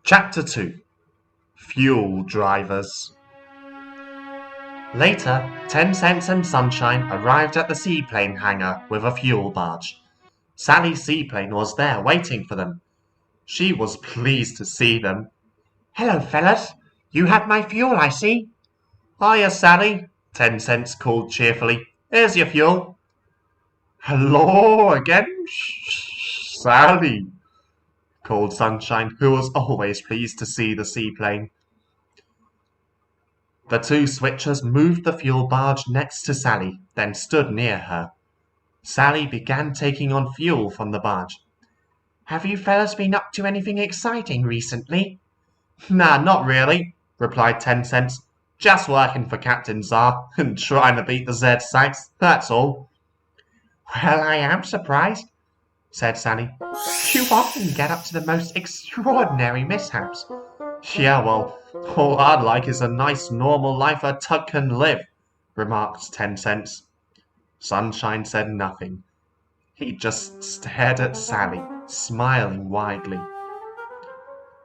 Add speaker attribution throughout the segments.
Speaker 1: Chapter 2 Fuel Drivers. Later, 10 Cents and Sunshine arrived at the seaplane hangar with a fuel barge. Sally Seaplane was there waiting for them. She was pleased to see them.
Speaker 2: "Hello, fellas. You have my fuel, I see."
Speaker 1: "Hiya, Sally," 10 Cents called cheerfully. "Here's your fuel." "Hello again, Sally," called Sunshine, who was always pleased to see the seaplane. The two switchers moved the fuel barge next to Sally, then stood near her. Sally began taking on fuel from the barge.
Speaker 2: "Have you fellas been up to anything exciting recently?"
Speaker 1: "Nah, not really," replied 10 Cents. "Just working for Captain Czar and trying to beat the Z-Stacks, that's all."
Speaker 2: "Well, I am surprised," said Sally. "You often get up to the most extraordinary mishaps."
Speaker 1: "Yeah, well, all I'd like is a nice normal life a tug can live," remarked 10 Cents. Sunshine said nothing. He just stared at Sally, smiling widely.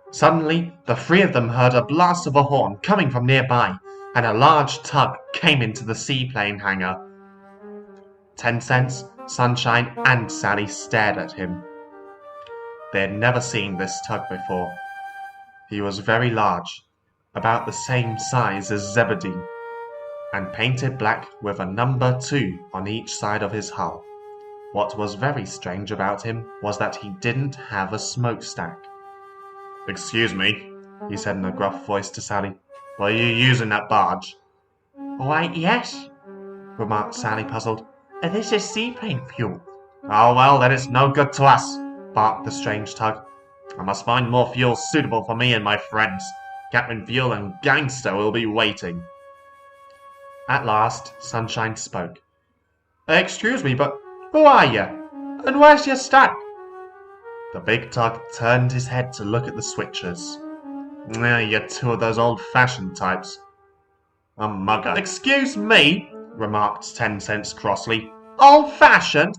Speaker 1: Suddenly, the three of them heard a blast of a horn coming from nearby, and a large tug came into the seaplane hangar. 10 Cents, Sunshine, and Sally stared at him. They had never seen this tug before. He was very large, about the same size as Zebedee, and painted black with a number 2 on each side of his hull. What was very strange about him was that he didn't have a smokestack. "Excuse me," he said in a gruff voice to Sally. "Were you using that barge?"
Speaker 2: "Why, yes," remarked Sally, puzzled. "This is seaplane fuel."
Speaker 1: "Oh well, then it's no good to us," barked the strange tug. "I must find more fuel suitable for me and my friends. Captain Fuel and Gangster will be waiting." At last, Sunshine spoke. "Excuse me, but who are you? And where's your stack?" The big tug turned his head to look at the switchers. "You're two of those old-fashioned types." "A mugger." "Excuse me," remarked 10 Cents crossly. "Old-fashioned?"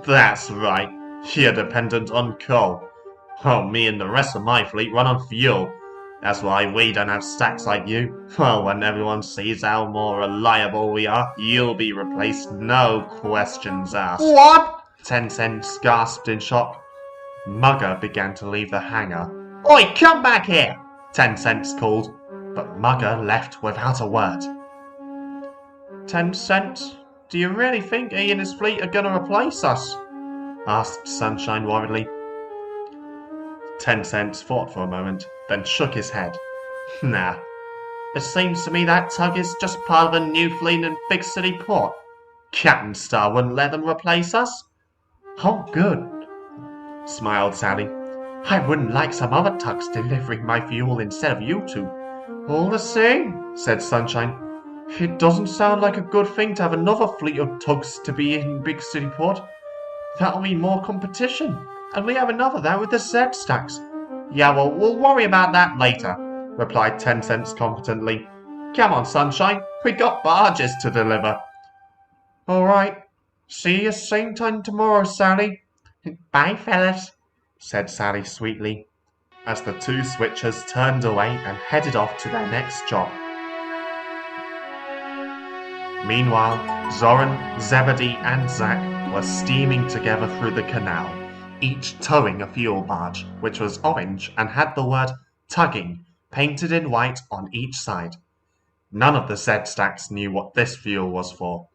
Speaker 1: "That's right. You're dependent on coal. Well, me and the rest of my fleet run on fuel. That's why we don't have stacks like you. Well, when everyone sees how more reliable we are, you'll be replaced, no questions asked."
Speaker 2: "What?"
Speaker 1: 10 Cents gasped in shock. Mugger began to leave the hangar.
Speaker 2: "Oi, come back here!"
Speaker 1: 10 Cents called, but Mugger left without a word. 10 Cents, do you really think he and his fleet are going to replace us?" asked Sunshine worriedly. 10 Cents thought for a moment, then shook his head. "Nah. It seems to me that tug is just part of a new fleet in Big City Port. Captain Star wouldn't let them replace us."
Speaker 2: "Oh, good,"
Speaker 1: smiled Sally.
Speaker 2: "I wouldn't like some other tugs delivering my fuel instead of you two."
Speaker 1: "All the same," said Sunshine, "it doesn't sound like a good thing to have another fleet of tugs to be in Big City Port. That'll mean more competition, and we have another there with the Z-Stacks." "Yeah, well, we'll worry about that later," replied 10 Cents confidently. "Come on, Sunshine, we got barges to deliver." "All right. See you same time tomorrow, Sally."
Speaker 2: "Bye, fellas,"
Speaker 1: said Sally sweetly, as the two switchers turned away and headed off to their next job. Meanwhile, Zorran, Zebedee, and Zack were steaming together through the canal, each towing a fuel barge, which was orange and had the word tugging painted in white on each side. None of the Z-Stacks knew what this fuel was for.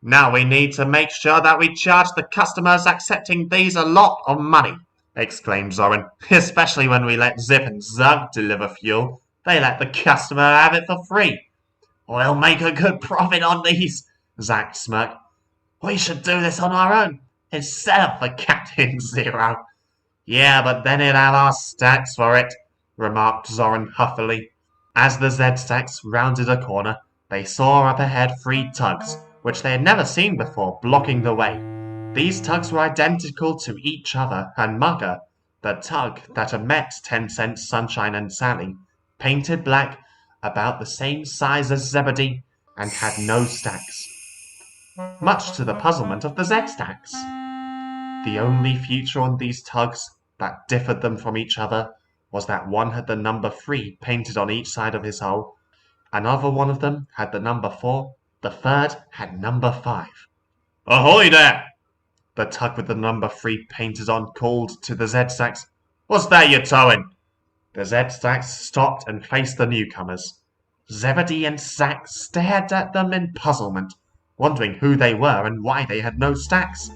Speaker 1: "Now we need to make sure that we charge the customers accepting these a lot of money," exclaimed Zorran, "especially when we let Zip and Zug deliver fuel. They let the customer have it for free." "We'll make a good profit on these," Zack smirked. "We should do this on our own, instead of for Captain Zero." "Yeah, but then he'd have our stacks for it," remarked Zorran huffily. As the Z-Stacks rounded a corner, they saw up ahead 3 tugs, which they had never seen before, blocking the way. These tugs were identical to each other, and Mugger, the tug that had met 10 Cents, Sunshine, and Sally, painted black, about the same size as Zebedee, and had no stacks, much to the puzzlement of the Z-Stacks. The only feature on these tugs that differed them from each other was that one had the number 3 painted on each side of his hull, another one of them had the number 4, the third had number 5. "Ahoy there!" the tug with the number 3 painted on called to the Z-Stacks. "What's that you're towing?" The Z-Stacks stopped and faced the newcomers. Zebedee and Zack stared at them in puzzlement, wondering who they were and why they had no stacks.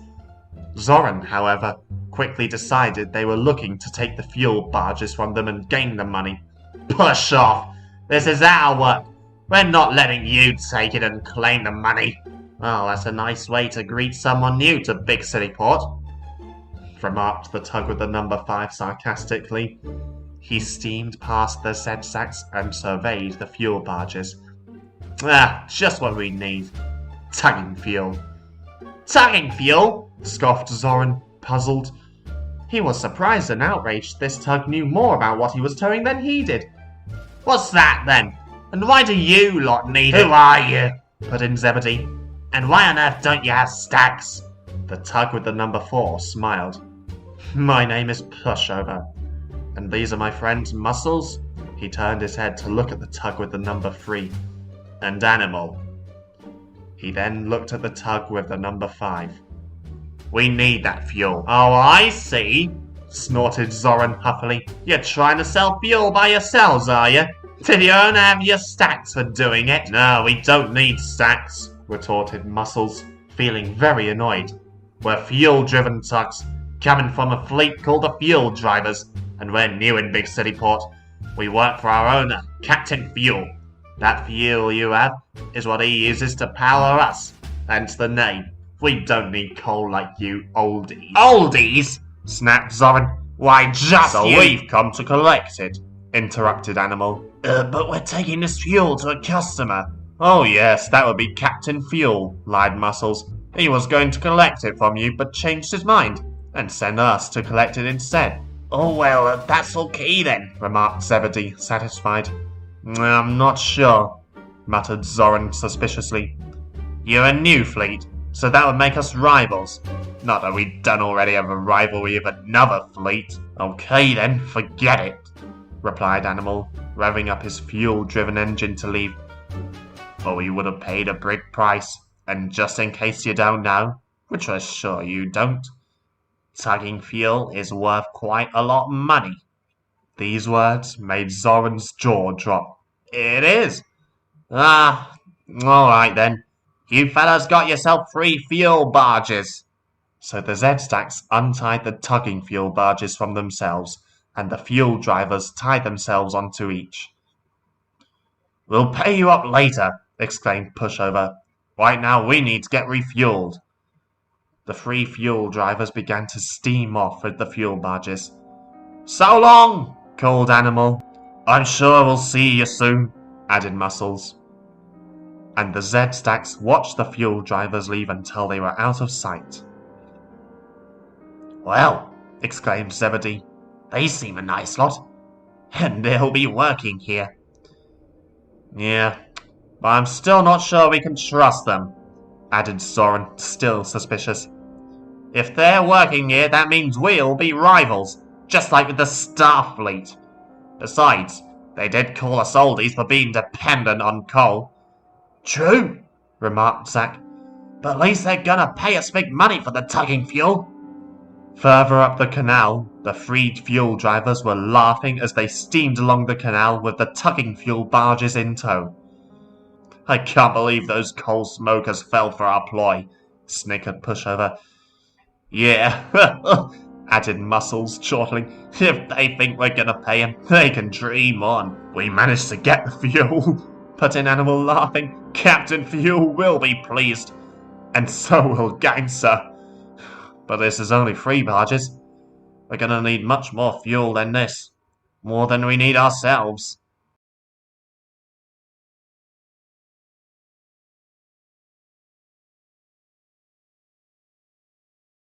Speaker 1: Zorran, however, quickly decided they were looking to take the fuel barges from them and gain the money. "Push off! This is our work! We're not letting you take it and claim the money!" "Well, that's a nice way to greet someone new to Big City Port," remarked the tug with the number 5 sarcastically. He steamed past the Z-Stacks and surveyed the fuel barges. Just what we need. Tugging fuel." "Tugging fuel?" scoffed Zorran, puzzled. He was surprised and outraged this tug knew more about what he was towing than he did. "What's that, then? And why do you lot need it?" "Who are you?" put in Zebedee. "And why on earth don't you have stacks?" The tug with the number 4 smiled. "My name is Pushover. And these are my friends Muscles." He turned his head to look at the tug with the number 3. "And Animal." He then looked at the tug with the number 5. "We need that fuel." "Oh, I see," snorted Zorran huffily. "You're trying to sell fuel by yourselves, are you? Did you only have your stacks for doing it?" "No, we don't need stacks," retorted Muscles, feeling very annoyed. "We're fuel-driven tugs, coming from a fleet called the Fuel Drivers, and we're new in Big City Port. We work for our owner, Captain Fuel. That fuel you have is what he uses to power us, hence the name. We don't need coal like you oldies." "Oldies?" snapped Zorran. "Why, just "So
Speaker 2: you—"
Speaker 1: we've come to collect it," interrupted Animal.
Speaker 2: But we're taking this fuel to a customer."
Speaker 1: "Oh yes, that would be Captain Fuel," lied Muscles. "He was going to collect it from you, but changed his mind, and sent us to collect it instead."
Speaker 2: "Oh, well, that's okay then,"
Speaker 1: remarked Zebedee, satisfied. "I'm not sure," muttered Zorran suspiciously. "You're a new fleet, so that would make us rivals. Not that we don't already have a rivalry with another fleet."
Speaker 2: "Okay then, forget it,"
Speaker 1: replied Animal, revving up his fuel-driven engine to leave. "But we would have paid a big price, and just in case you don't know, which we're sure you don't, tugging fuel is worth quite a lot of money." These words made Zorran's jaw drop. "It is? All right then. You fellas got yourself 3 fuel barges." So the Z-Stacks untied the tugging fuel barges from themselves, and the fuel drivers tied themselves onto each. "We'll pay you up later," exclaimed Pushover. "Right now we need to get refueled." The 3 fuel drivers began to steam off with the fuel barges. "So long!" called Animal. "I'm sure we'll see you soon," added Muscles. And the Z-Stacks watched the fuel drivers leave until they were out of sight.
Speaker 2: "Well," exclaimed Zebedee, "they seem a nice lot, and they'll be working here."
Speaker 1: "Yeah, but I'm still not sure we can trust them," added Zorran, still suspicious.
Speaker 2: "If they're working here, that means we'll be rivals, just like with the Starfleet. Besides, they did call us oldies for being dependent on coal." "True," remarked Zack, "but at least they're gonna pay us big money for the tugging fuel."
Speaker 1: Further up the canal, the 3 fuel drivers were laughing as they steamed along the canal with the tugging fuel barges in tow.
Speaker 2: "I can't believe those coal smokers fell for our ploy," snickered Pushover.
Speaker 1: "Yeah,"
Speaker 2: added Muscles, chortling. "If they think we're gonna pay them, they can dream on."
Speaker 1: "We managed to get the fuel,"
Speaker 2: put in Animal, laughing. "Captain Fuel will be pleased."
Speaker 1: "And so will Gangster. But this is only 3 barges. We're gonna need much more fuel than this. More than we need ourselves."